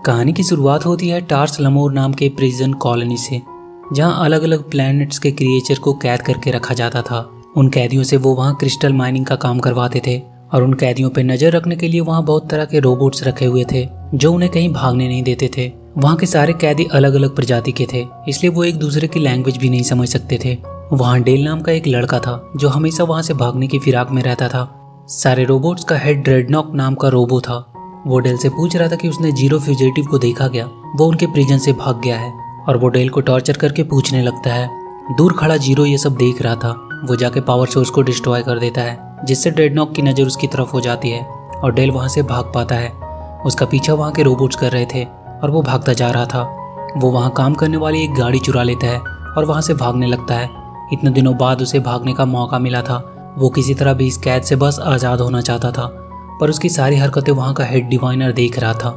कहानी की शुरुआत होती है टार्स लमोर नाम के प्रिजन कॉलोनी से, जहां अलग अलग प्लैनेट्स के क्रिएचर को कैद करके रखा जाता था। उन कैदियों से वो वहां क्रिस्टल माइनिंग का काम करवाते थे और उन कैदियों पर नजर रखने के लिए वहां बहुत तरह के रोबोट्स रखे हुए थे जो उन्हें कहीं भागने नहीं देते थे। वहां के सारे कैदी अलग अलग प्रजाति के थे, इसलिए वो एक दूसरे की लैंग्वेज भी नहीं समझ सकते थे। वहां डेल नाम का एक लड़का था जो हमेशा वहां से भागने की फिराक में रहता था। सारे रोबोट्स का हेड ड्रेडनॉक नाम का रोबो था। वो डेल से पूछ रहा था कि उसने जीरो फ्यूजिटिव को देखा क्या, वो उनके प्रिजन से भाग गया है। और वो डेल को टॉर्चर करके पूछने लगता है। दूर खड़ा जीरो ये सब देख रहा था। वो जाके पावर सोर्स को डिस्ट्रॉय कर देता है, जिससे ड्रेडनॉक की नज़र उसकी तरफ हो जाती है और डेल वहां से भाग पाता है। उसका पीछा वहां के रोबोट्स कर रहे थे और वो भागता जा रहा था। वो वहां काम करने वाली एक गाड़ी चुरा लेता है और वहां से भागने लगता है। इतने दिनों बाद उसे भागने का मौका मिला था। वो किसी तरह भी इस कैद से बस आज़ाद होना चाहता था, पर उसकी सारी हरकतें वहाँ का हेड डिवाइनर देख रहा था।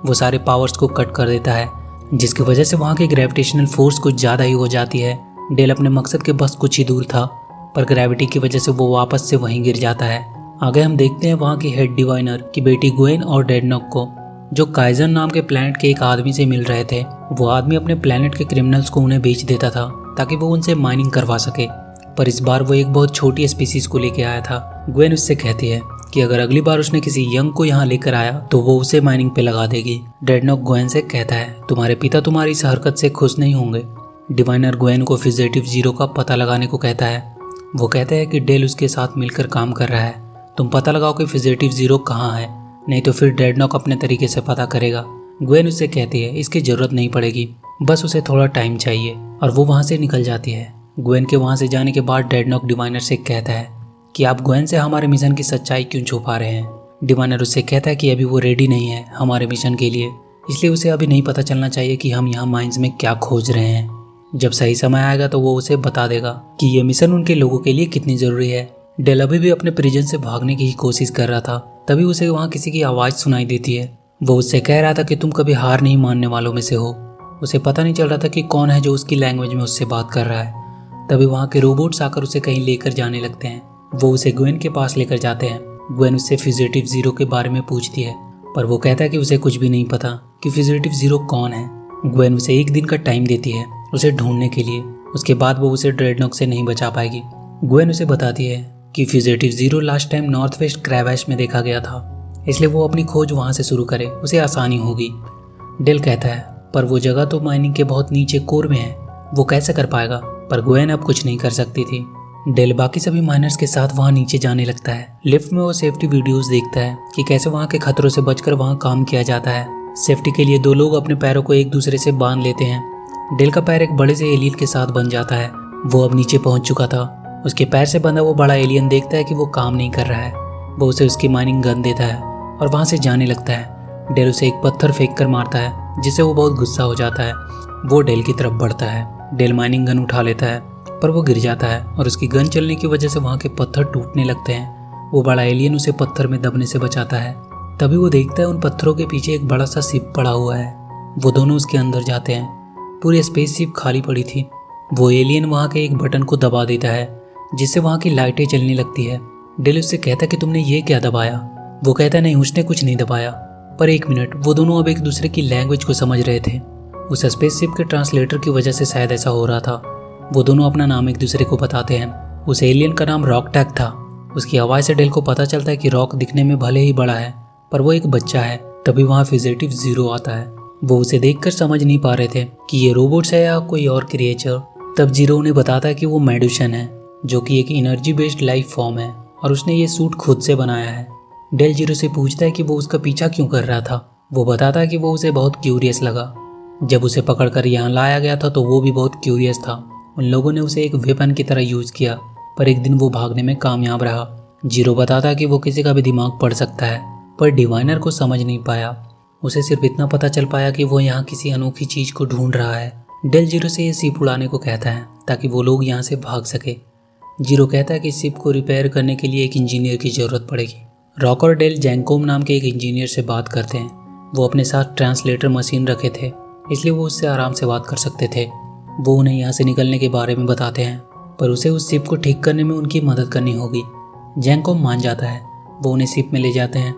वो सारे पावर्स को कट कर देता है, जिसकी वजह से वहाँ की ग्रेविटेशनल फोर्स कुछ ज़्यादा ही हो जाती है। डेल अपने मकसद के बस कुछ ही दूर था, पर ग्रेविटी की वजह से वो वापस से वहीं गिर जाता है। आगे हम देखते हैं वहाँ की हेड डिवाइनर की बेटी ग्वेन और डेडनॉक को, जो काइजन नाम के प्लैनेट के एक आदमी से मिल रहे थे। वो आदमी अपने प्लैनेट के क्रिमिनल्स को उन्हें बेच देता था ताकि वो उनसे माइनिंग करवा सके, पर इस बार वो एक बहुत छोटी स्पीसीज को लेके आया था। ग्वेन उससे कहती है कि अगर अगली बार उसने किसी यंग को यहाँ लेकर आया तो वो उसे माइनिंग पे लगा देगी। ड्रेडनॉक ग्वेन से कहता है तुम्हारे पिता तुम्हारी इस हरकत से खुश नहीं होंगे। डिवाइनर ग्वेन को फ्यूजिटिव जीरो का पता लगाने को कहता है। वो कहता है कि डेल उसके साथ मिलकर काम कर रहा है, तुम पता लगाओ कि फ्यूजिटिव जीरो कहाँ है, नहीं तो फिर ड्रेडनॉक अपने तरीके से पता करेगा। ग्वेन उससे कहती है इसकी जरूरत नहीं पड़ेगी, बस उसे थोड़ा टाइम चाहिए, और वो वहाँ से निकल जाती है। ग्वेन के वहाँ से जाने के बाद ड्रेडनॉक डिवाइनर से कहता है कि आप ग्वेन से हमारे मिशन की सच्चाई क्यों छुपा रहे हैं। डिवाइनर उससे कहता है कि अभी वो रेडी नहीं है हमारे मिशन के लिए, इसलिए उसे अभी नहीं पता चलना चाहिए कि हम यहाँ माइंस में क्या खोज रहे हैं। जब सही समय आएगा तो वो उसे बता देगा कि ये मिशन उनके लोगों के लिए कितनी जरूरी है। डेल अभी भी अपने प्रिजन से भागने की ही कोशिश कर रहा था, तभी उसे वहाँ किसी की आवाज़ सुनाई देती है। वो उससे कह रहा था कि तुम कभी हार नहीं मानने वालों में से हो। उसे पता नहीं चल रहा था कि कौन है जो उसकी लैंग्वेज में उससे बात कर रहा है। तभी वहाँ के रोबोट्स आकर उसे कहीं लेकर जाने लगते हैं। वो उसे ग्वेन के पास लेकर जाते हैं। ग्वेन उससे फ्यूजिटिव जीरो के बारे में पूछती है, पर वो कहता है कि उसे कुछ भी नहीं पता कि फ्यूजिटिव जीरो कौन है। ग्वेन उसे एक दिन का टाइम देती है उसे ढूंढने के लिए, उसके बाद वो उसे ड्रेडनॉक से नहीं बचा पाएगी। ग्वेन उसे बताती है कि fugitive zero last time north west क्रैवैश में देखा गया था, इसलिए वो अपनी खोज वहाँ से शुरू करे, उसे आसानी होगी। डेल कहता है पर वो जगह तो माइनिंग के बहुत नीचे कोर में है, वो कैसे कर पाएगा, पर ग्वेन अब कुछ नहीं कर सकती थी। डेल बाकी सभी माइनर्स के साथ वहां नीचे जाने लगता है। लिफ्ट में वो सेफ्टी वीडियोस देखता है कि कैसे वहां के खतरों से बचकर वहां काम किया जाता है। सेफ्टी के लिए दो लोग अपने पैरों को एक दूसरे से बांध लेते हैं। डेल का पैर एक बड़े से एलियन के साथ बन जाता है। वो अब नीचे पहुंच चुका था। उसके पैर से बंधा वो बड़ा एलियन देखता है कि वो काम नहीं कर रहा है। वो उसे उसकी माइनिंग गन देता है और वहां से जाने लगता है। डेल उसे एक पत्थर फेंक कर मारता है, जिससे वो बहुत गुस्सा हो जाता है। वो डेल की तरफ बढ़ता है। डेल माइनिंग गन उठा लेता है, पर वो गिर जाता है और उसकी गन चलने की वजह से वहाँ के पत्थर टूटने लगते हैं। वो बड़ा एलियन उसे पत्थर में दबने से बचाता है। तभी वो देखता है उन पत्थरों के पीछे एक बड़ा सा शिप पड़ा हुआ है। वो दोनों उसके अंदर जाते हैं। पूरी स्पेसशिप खाली पड़ी थी। वो एलियन वहाँ के एक बटन को दबा देता है, जिससे वहाँ की लाइटें चलने लगती है। डेल उससे कहता है कि तुमने ये क्या दबाया। वो कहता है नहीं, उसने कुछ नहीं दबाया। पर एक मिनट, वो दोनों अब एक दूसरे की लैंग्वेज को समझ रहे थे। उस स्पेसशिप के ट्रांसलेटर की वजह से शायद ऐसा हो रहा था। वो दोनों अपना नाम एक दूसरे को बताते हैं। उस एलियन का नाम रॉक टैग था। उसकी आवाज़ से डेल को पता चलता है कि रॉक दिखने में भले ही बड़ा है, पर वो एक बच्चा है। तभी वहाँ फ्यूजिटिव जीरो आता है। वो उसे देखकर समझ नहीं पा रहे थे कि ये रोबोट्स है या कोई और क्रिएचर। तब जीरो उन्हें बताता है कि वो मेडुशन है, जो कि एक एनर्जी बेस्ड लाइफ फॉर्म है, और उसने ये सूट खुद से बनाया है। डेल जीरो से पूछता है कि वो उसका पीछा क्यों कर रहा था। वो बताता है कि वो उसे बहुत क्यूरियस लगा। जब उसे पकड़कर यहाँ लाया गया था तो वो भी बहुत क्यूरियस था। उन लोगों ने उसे एक वेपन की तरह यूज किया, पर एक दिन वो भागने में कामयाब रहा। जीरो बताता है कि वो किसी का भी दिमाग पढ़ सकता है, पर डिवाइनर को समझ नहीं पाया। उसे सिर्फ इतना पता चल पाया कि वो यहाँ किसी अनोखी चीज को ढूंढ रहा है। डेल जीरो से ये शिप उड़ाने को कहता है ताकि वो लोग यहाँ से भाग सके। जीरो कहता है कि शिप को रिपेयर करने के लिए एक इंजीनियर की जरूरत पड़ेगी। रॉक और डेल जैंकोम नाम के एक इंजीनियर से बात करते हैं। वो अपने साथ ट्रांसलेटर मशीन रखे थे, इसलिए वो उससे आराम से बात कर सकते थे। वो उन्हें यहाँ से निकलने के बारे में बताते हैं, पर उसे उस शिप को ठीक करने में उनकी मदद करनी होगी। जैंकोम मान जाता है। वो उन्हें शिप में ले जाते हैं।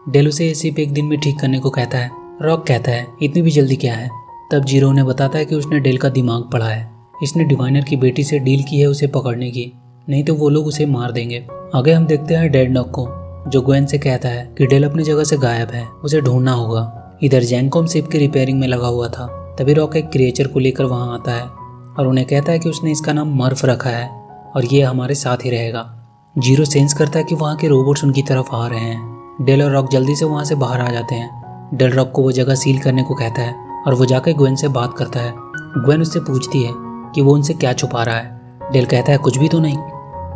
डेल उसे ये शिप एक दिन में ठीक करने को कहता है, रॉक कहता है इतनी भी जल्दी क्या है। तब जीरो उन्हें बताता है कि उसने डेल का दिमाग पढ़ा है, इसने डिवाइनर की बेटी से डील की है उसे पकड़ने की, नहीं तो वो लोग उसे मार देंगे। आगे हम देखते हैं डेडनॉक को, जो ग्वेन से कहता है कि डेल अपनी जगह से गायब है, उसे ढूंढना होगा। इधर जैंकोम शिप की रिपेयरिंग में लगा हुआ था। तभी रॉक एक क्रिएचर को लेकर वहां आता है और उन्हें कहता है कि उसने इसका नाम मर्फ रखा है और ये हमारे साथ ही रहेगा। जीरो सेंस करता है कि वहाँ के रोबोट्स उनकी तरफ आ रहे हैं। डेल और रॉक जल्दी से वहाँ से बाहर आ जाते हैं। डेल रॉक को वो जगह सील करने को कहता है और वो जाकर ग्वेन से बात करता है। ग्वेन उससे पूछती है कि वो उनसे क्या छुपा रहा है। डेल कहता है कुछ भी तो नहीं।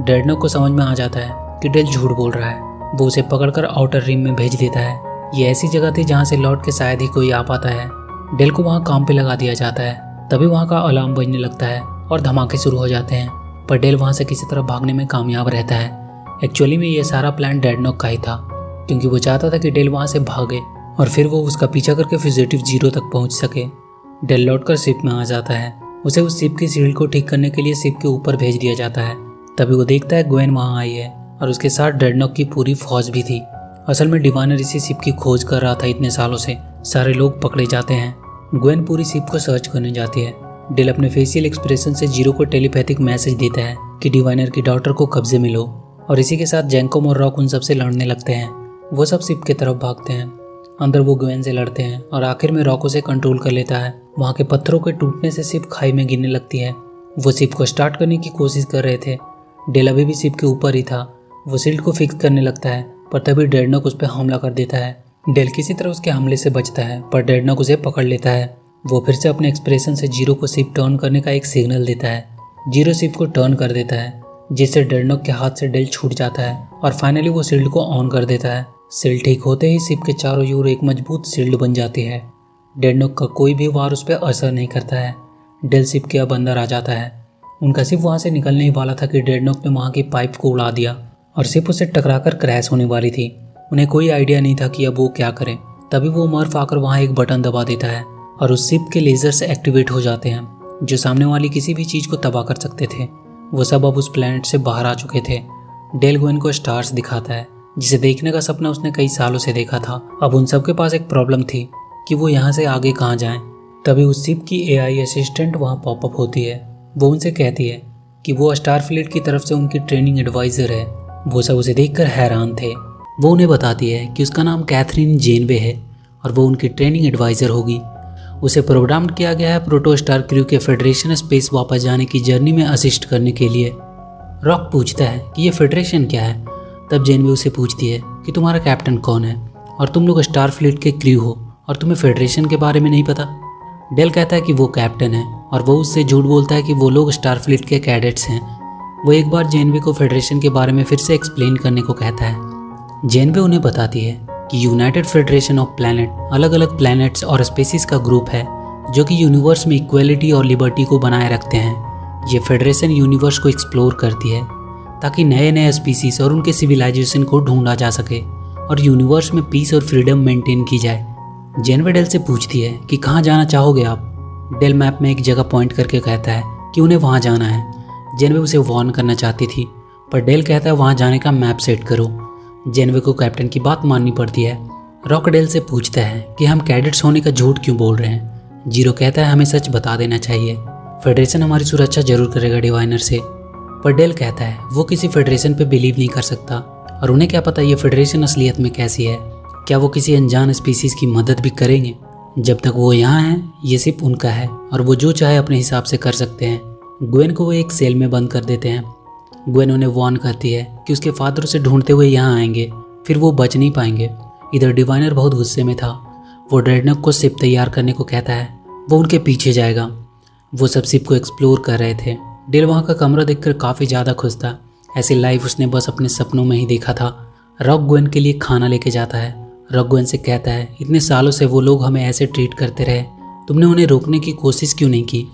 डेडनॉक को समझ में आ जाता है कि डेल झूठ बोल रहा है। वो उसे पकड़कर आउटर रिम में भेज देता है। ये ऐसी जगह थी जहाँ से लौट के शायद ही कोई आ पाता है। डेल को वहाँ काम पे लगा दिया जाता है। तभी वहाँ का अलार्म बजने लगता है और धमाके शुरू हो जाते हैं, पर डेल वहाँ से किसी तरह भागने में कामयाब रहता है। एक्चुअली में ये सारा प्लान डेडनॉक का ही था, क्योंकि वो चाहता था कि डेल वहाँ से भागे और फिर वो उसका पीछा करके फ्यूजिटिव जीरो तक पहुँच सके। डेल लौटकर शिप में आ जाता है। उसे उस शिप की शील्ड को ठीक करने के लिए शिप के ऊपर भेज दिया जाता है। तभी वो देखता है ग्वेन वहाँ आई है और उसके साथ डेडनॉक की पूरी फौज भी थी। असल में डिवाइनर इसी शिप की खोज कर रहा था इतने सालों से। सारे लोग पकड़े जाते हैं। ग्वेन पूरी शिप को सर्च करने जाती है। डेल अपने फेशियल एक्सप्रेशन से जीरो को टेलीपैथिक मैसेज देता है कि डिवाइनर की डॉटर को कब्जे में लो, और इसी के साथ जैंकोम और रॉक उन सबसे लड़ने लगते हैं। वो सब शिप की तरफ भागते हैं। अंदर वो ग्वेन से लड़ते हैं और आखिर में रॉक उसे कंट्रोल कर लेता है। वहाँ के पत्थरों के टूटने से शिप खाई में गिरने लगती है। वो शिप को स्टार्ट करने की कोशिश कर रहे थे। डेल अभी भी शिप के ऊपर ही था। वो शील्ड को फिक्स करने लगता है, पर तभी डेडनॉक उस पर हमला कर देता है। डेल किसी तरह उसके हमले से बचता है, पर डेडनॉक उसे पकड़ लेता है। वो फिर से अपने एक्सप्रेशन से जीरो को शिप टर्न करने का एक सिग्नल देता है। जीरो शिप को टर्न कर देता है, जिससे डेडनॉक के हाथ से डेल छूट जाता है और फाइनली वो शील्ड को ऑन कर देता है। शील्ड ठीक होते ही शिप के चारों ओर एक मजबूत शील्ड बन जाती है। डेडनॉक का कोई भी वार उस पर असर नहीं करता है। डेल शिप के अब अंदर आ जाता है। उनका शिप वहाँ से निकलने ही वाला था कि डेडनॉक ने वहाँ की पाइप को उड़ा दिया और शिप उसे टकराकर क्रैश होने वाली थी। उन्हें कोई आइडिया नहीं था कि अब वो क्या करें। तभी वो मर्फ आकर वहाँ एक बटन दबा देता है और उस शिप के लेजर्स एक्टिवेट हो जाते हैं, जो सामने वाली किसी भी चीज़ को तबाह कर सकते थे। वो सब अब उस प्लेनेट से बाहर आ चुके थे। डेल ग्वेन को स्टार्स दिखाता है, जिसे देखने का सपना उसने कई सालों से देखा था। अब उन सबके पास एक प्रॉब्लम थी कि वो यहाँ से आगे कहाँ जाएं। तभी उस शिप की एआई असिस्टेंट वहाँ पॉपअप होती है। वो उनसे कहती है कि वो स्टारफ्लीट की तरफ से उनकी ट्रेनिंग एडवाइज़र है। वो सब उसे देखकर हैरान थे। वो उन्हें बताती है कि उसका नाम कैथरीन जेनवे है और वो उनकी ट्रेनिंग एडवाइज़र होगी। उसे प्रोग्राम किया गया है प्रोटोस्टार क्रू के फेडरेशन स्पेस वापस जाने की जर्नी में असिस्ट करने के लिए। रॉक पूछता है कि ये फेडरेशन क्या है। तब जेनवे उसे पूछती है कि तुम्हारा कैप्टन कौन है और तुम लोग स्टारफ्लीट के क्रू हो और तुम्हें फेडरेशन के बारे में नहीं पता। डेल कहता है कि वो कैप्टन है और वो उससे झूठ बोलता है कि वो लोग स्टारफ्लीट के कैडेट्स हैं। वो एक बार जेनवे को फेडरेशन के बारे में फिर से एक्सप्लेन करने को कहता है। जेनवे उन्हें बताती है कि यूनाइटेड फेडरेशन ऑफ प्लैनेट अलग अलग प्लैनेट्स और स्पीसीज का ग्रुप है जो कि यूनिवर्स में इक्वलिटी और लिबर्टी को बनाए रखते हैं। ये फेडरेशन यूनिवर्स को एक्सप्लोर करती है ताकि नए नए स्पीसीज और उनके सिविलाइजेशन को ढूंढा जा सके और यूनिवर्स में पीस और फ्रीडम मेंटेन की जाए। जेनवे डेल से पूछती है कि कहाँ जाना चाहोगे आप। डेल मैप में एक जगह पॉइंट करके कहता है कि उन्हें वहाँ जाना है। जेनवे उसे वार्न करना चाहती थी, पर डेल कहता है वहाँ जाने का मैप सेट करो। जेनवे को कैप्टन की बात माननी पड़ती है। रॉक डेल से पूछता है कि हम कैडेट्स होने का झूठ क्यों बोल रहे हैं। जीरो कहता है हमें सच बता देना चाहिए, फेडरेशन हमारी सुरक्षा जरूर करेगा डिवाइनर से। पर डेल कहता है वो किसी फेडरेशन पे बिलीव नहीं कर सकता और उन्हें क्या पता ये फेडरेशन असलियत में कैसी है। क्या वो किसी अनजान स्पीसीज की मदद भी करेंगे। जब तक वो यहाँ हैं ये सिर्फ उनका है और वो जो चाहे अपने हिसाब से कर सकते हैं। ग्वेन को वो एक सेल में बंद कर देते हैं। ग्वेन उन्हें वार्न करती है कि उसके फादर उसे ढूंढते हुए यहाँ आएंगे, फिर वो बच नहीं पाएंगे। इधर डिवाइनर बहुत गुस्से में था। वो डेडनॉक को शिप तैयार करने को कहता है। वो उनके पीछे जाएगा। वो सब शिप को एक्सप्लोर कर रहे थे। डेल वहाँ का कमरा देखकर काफ़ी ज़्यादा खुश था। ऐसी लाइफ उसने बस अपने सपनों में ही देखा था। रॉक ग्वेन के लिए खाना लेके जाता है। रॉक ग्वेन से कहता है इतने सालों से वो लोग हमें ऐसे ट्रीट करते रहे, तुमने उन्हें रोकने की कोशिश क्यों नहीं की।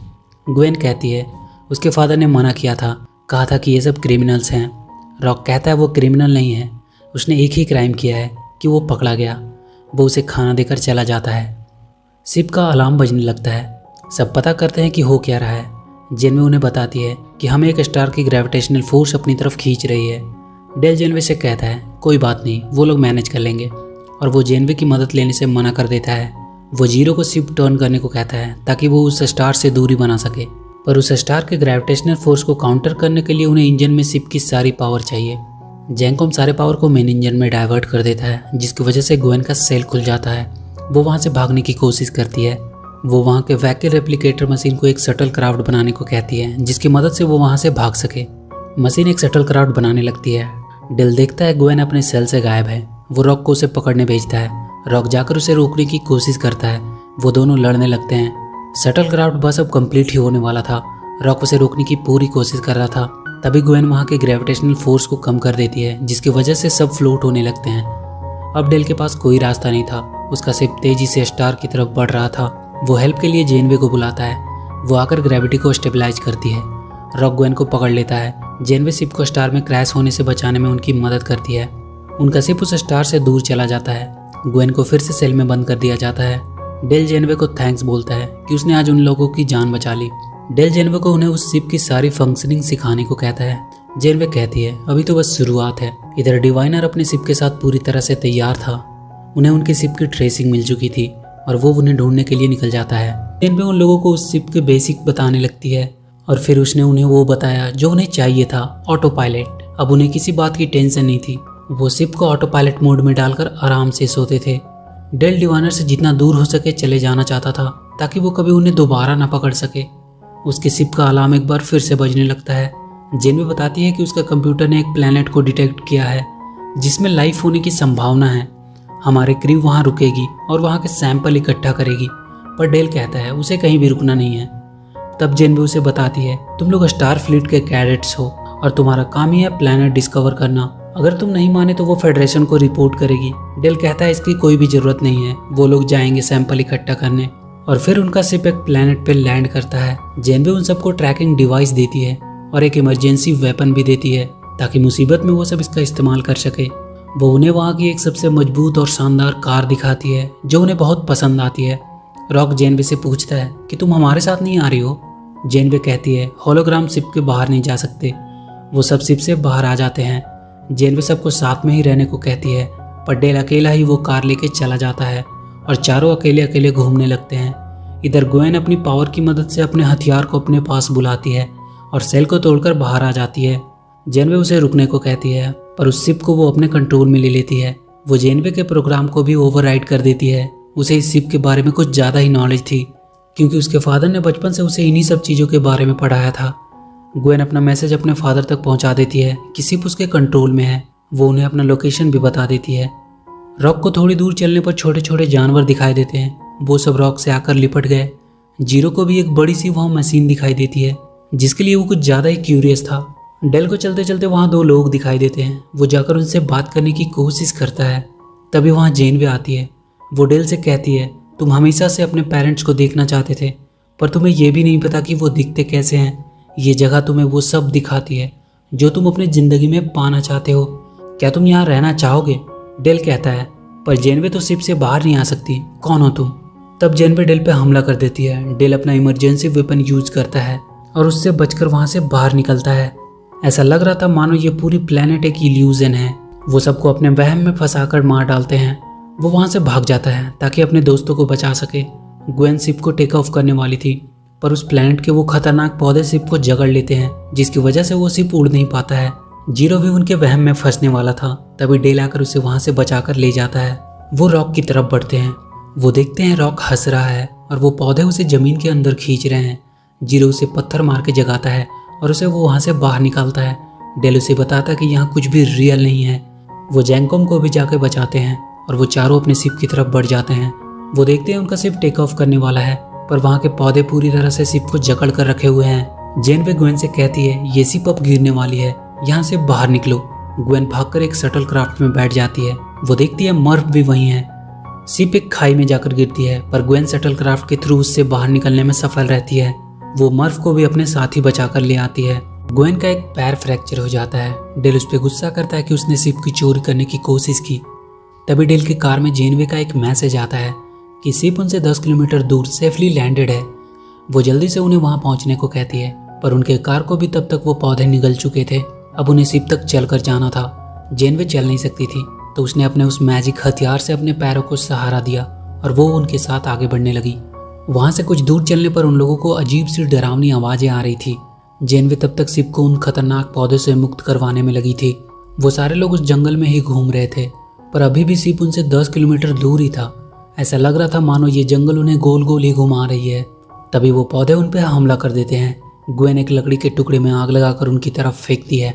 ग्वेन कहती है उसके फादर ने मना किया था, कहा था कि ये सब क्रिमिनल्स हैं। रॉक कहता है वो क्रिमिनल नहीं है, उसने एक ही क्राइम किया है कि वो पकड़ा गया। वो उसे खाना देकर चला जाता है। शिप का अलार्म बजने लगता है। सब पता करते हैं कि हो क्या रहा है। जेनवे उन्हें बताती है कि हमें एक स्टार की ग्रेविटेशनल फोर्स अपनी तरफ खींच रही है। डेल जेनवे से कहता है कोई बात नहीं, वो लोग मैनेज कर लेंगे, और वो जेनवे की मदद लेने से मना कर देता है। वो जीरो को शिप टर्न करने को कहता है ताकि वो उस स्टार से दूरी बना सके, पर उस स्टार के ग्रेविटेशनल फोर्स को काउंटर करने के लिए उन्हें इंजन में शिप की सारी पावर चाहिए। जैंकॉम सारे पावर को मेन इंजन में डाइवर्ट कर देता है, जिसकी वजह से ग्वेन का सेल खुल जाता है। वो वहाँ से भागने की कोशिश करती है। वो वहाँ के वैक्यूम रेप्लिकेटर मशीन को एक शटल क्राफ्ट बनाने को कहती है, जिसकी मदद से वो वहाँ से भाग सके। मशीन एक शटल क्राफ्ट बनाने लगती है। डेल देखता है ग्वेन अपने सेल से गायब है। वो रॉक को उसे पकड़ने भेजता है। रॉक जाकर उसे रोकने की कोशिश करता है। वो दोनों लड़ने लगते हैं। शटल क्राफ्ट बस अब कंप्लीट ही होने वाला था। रॉक उसे रोकने की पूरी कोशिश कर रहा था। तभी ग्वेन वहाँ के ग्रेविटेशनल फोर्स को कम कर देती है, जिसकी वजह से सब फ्लोट होने लगते हैं। अब डेल के पास कोई रास्ता नहीं था। उसका शिप तेजी से स्टार की तरफ बढ़ रहा था। वो हेल्प के लिए जेनवे को बुलाता है। वो आकर ग्रेविटी को स्टेबलाइज करती है। रॉक ग्वेन को पकड़ लेता है। जेनवे शिप को स्टार में क्रैश होने से बचाने में उनकी मदद करती है। उनका शिप उस स्टार से दूर चला जाता है। ग्वेन को फिर से सेल में बंद कर दिया जाता है। डेल जेनवे को थैंक्स बोलता है कि उसने आज उन लोगों की जान बचा ली। डेल जेनवे को उन्हें उस शिप की सारी फंक्शनिंग सिखाने को कहता है। जेनवे कहती है अभी तो बस शुरुआत है। इधर डिवाइनर अपने शिप के साथ पूरी तरह से तैयार था। उन्हें उनकी शिप की ट्रेसिंग मिल चुकी थी और वो उन्हें ढूंढने के लिए निकल जाता है। जेनवे उन लोगों को उस शिप के बेसिक बताने लगती है और फिर उसने उन्हें वो बताया जो उन्हें चाहिए था, ऑटो पायलट। अब उन्हें किसी बात की टेंशन नहीं थी। वो शिप को ऑटो पायलट मोड में डालकर आराम से सोते थे। डेल डिवाइनर से जितना दूर हो सके चले जाना चाहता था ताकि वो कभी उन्हें दोबारा ना पकड़ सके। उसके शिप का अलार्म एक बार फिर से बजने लगता है। जेनवे बताती है कि उसका कंप्यूटर ने एक प्लैनेट को डिटेक्ट किया है जिसमें लाइफ होने की संभावना है। हमारे क्रू वहाँ रुकेगी और वहाँ के सैंपल इकट्ठा करेगी। पर डेल कहता है उसे कहीं भी रुकना नहीं है। तब जेनवे उसे बताती है तुम लोग स्टार फ्लीट के कैडेट्स हो और तुम्हारा काम ही है प्लैनेट डिस्कवर करना। अगर तुम नहीं माने तो वो फेडरेशन को रिपोर्ट करेगी। डेल कहता है इसकी कोई भी जरूरत नहीं है। वो लोग जाएंगे सैंपल इकट्ठा करने और फिर उनका शिप एक प्लैनेट पे लैंड करता है। जेनवे उन सबको ट्रैकिंग डिवाइस देती है और एक इमरजेंसी वेपन भी देती है ताकि मुसीबत में वो सब इसका इस्तेमाल कर सके। वो उन्हें वहाँ की एक सबसे मजबूत और शानदार कार दिखाती है जो उन्हें बहुत पसंद आती है। रॉक जेनवे से पूछता है कि तुम हमारे साथ नहीं आ रही हो। जेनवे कहती है होलोग्राम शिप के बाहर नहीं जा सकते। वो सब शिप से बाहर आ जाते हैं। जेनवे सबको साथ में ही रहने को कहती है, पर डेल अकेला ही वो कार लेके चला जाता है और चारों अकेले अकेले घूमने लगते हैं। इधर ग्वेन अपनी पावर की मदद से अपने हथियार को अपने पास बुलाती है और सेल को तोड़कर बाहर आ जाती है। जेनवे उसे रुकने को कहती है, पर उस शिप को वो अपने कंट्रोल में ले लेती है। वो जेनवे के प्रोग्राम को भी ओवरराइड कर देती है। उसे इस शिप के बारे में कुछ ज़्यादा ही नॉलेज थी क्योंकि उसके फादर ने बचपन से उसे इन्हीं सब चीज़ों के बारे में पढ़ाया था। ग्वेन अपना मैसेज अपने फादर तक पहुंचा देती है कि शिप उसके कंट्रोल में है। वो उन्हें अपना लोकेशन भी बता देती है। रॉक को थोड़ी दूर चलने पर छोटे छोटे जानवर दिखाई देते हैं। वो सब रॉक से आकर लिपट गए। जीरो को भी एक बड़ी सी वहाँ मशीन दिखाई देती है जिसके लिए वो कुछ ज़्यादा ही क्यूरियस था। डेल को चलते चलते वहाँ दो लोग दिखाई देते हैं। वो जाकर उनसे बात करने की कोशिश करता है। तभी वहाँ जेनवे आती है। वो डेल से कहती है तुम हमेशा से अपने पेरेंट्स को देखना चाहते थे, पर तुम्हें यह भी नहीं पता कि वो दिखते कैसे हैं। ये जगह तुम्हें वो सब दिखाती है जो तुम अपनी ज़िंदगी में पाना चाहते हो। क्या तुम यहाँ रहना चाहोगे? डेल कहता है, पर जेनवे तो शिप से बाहर नहीं आ सकती। कौन हो तुम? तब जेनवे डेल पे हमला कर देती है। डेल अपना इमरजेंसी वेपन यूज करता है और उससे बचकर वहाँ से बाहर निकलता है। ऐसा लग रहा था मानो ये पूरी प्लेनेट एक इल्यूजन है। वो सबको अपने वहम में फंसाकर मार डालते हैं। वो वहाँ से भाग जाता है ताकि अपने दोस्तों को बचा सके। ग्वेन शिप को टेक ऑफ करने वाली थी, पर उस प्लेनेट के वो खतरनाक पौधे शिप को जकड़ लेते हैं जिसकी वजह से वो शिप उड़ नहीं पाता है। जीरो भी उनके वहम में फंसने वाला था। तभी डेल आकर उसे वहाँ से बचाकर ले जाता है। वो रॉक की तरफ बढ़ते हैं। वो देखते हैं रॉक हंस रहा है और वो पौधे उसे जमीन के अंदर खींच रहे हैं। जीरो उसे पत्थर मार के जगाता है और उसे वो वहाँ से बाहर निकालता है। डेल उसे बताता है कि यहाँ कुछ भी रियल नहीं है। वो जैंकॉम को भी जाकर बचाते हैं और वो चारों अपने शिप की तरफ बढ़ जाते हैं। वो देखते हैं उनका शिप टेक ऑफ करने वाला है, पर वहाँ के पौधे पूरी तरह से शिप को जकड़ कर रखे हुए हैं। जेनवे ग्वेन से कहती है ये शिप अब गिरने वाली है, यहाँ से बाहर निकलो। ग्वेन भागकर एक शटल क्राफ्ट में बैठ जाती है। वो देखती है मर्फ भी वहीं है। शिप एक खाई में जाकर गिरती है, पर ग्वेन शटल क्राफ्ट के थ्रू उससे बाहर निकलने में सफल रहती है। वो मर्फ को भी अपने साथ ही बचाकर ले आती है। ग्वेन का एक पैर फ्रैक्चर हो जाता है। डेल उस पर गुस्सा करता है कि उसने शिप की चोरी करने की कोशिश की। तभी डेल की कार में जेनवे का एक मैसेज आता है कि शिप उनसे 10 किलोमीटर दूर सेफली लैंडेड है। वो जल्दी से उन्हें वहां पहुंचने को कहती है, पर उनके कार को भी तब तक वो पौधे निगल चुके थे। अब उन्हें शिप तक चलकर जाना था। जेनवे चल नहीं सकती थी, तो उसने अपने उस मैजिक हथियार से अपने पैरों को सहारा दिया और वो उनके साथ आगे बढ़ने लगी। वहाँ से कुछ दूर चलने पर उन लोगों को अजीब सी डरावनी आवाज़ें आ रही थी। जेनवे तब तक शिप को उन खतरनाक पौधों से मुक्त करवाने में लगी थी। वो सारे लोग उस जंगल में ही घूम रहे थे, पर अभी भी शिप उनसे 10 किलोमीटर दूर ही था। ऐसा लग रहा था मानो ये जंगल उन्हें गोल गोल ही घुमा रही है। तभी वो पौधे उन पर हमला कर देते हैं। ग्वेन एक लकड़ी के टुकड़े में आग लगाकर उनकी तरफ फेंकती है,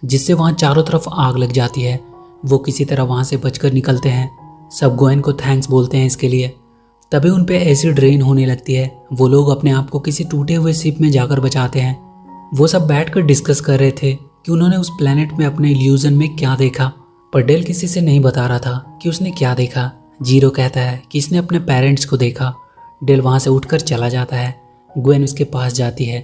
जिससे वहाँ चारों तरफ आग लग जाती है। वो किसी तरह वहाँ से बचकर निकलते हैं। सब ग्वेन को थैंक्स बोलते हैं इसके लिए। तभी उन पे एसिड रेन होने लगती है। वो लोग अपने आप को किसी टूटे हुए शिप में जाकर बचाते हैं। वो सब बैठकर डिस्कस कर रहे थे कि उन्होंने उस प्लेनेट में अपने इल्यूजन में क्या देखा, पर डेल किसी से नहीं बता रहा था कि उसने क्या देखा। जीरो कहता है कि इसने अपने पेरेंट्स को देखा। डेल वहाँ से उठकर चला जाता है। ग्वेन उसके पास जाती है।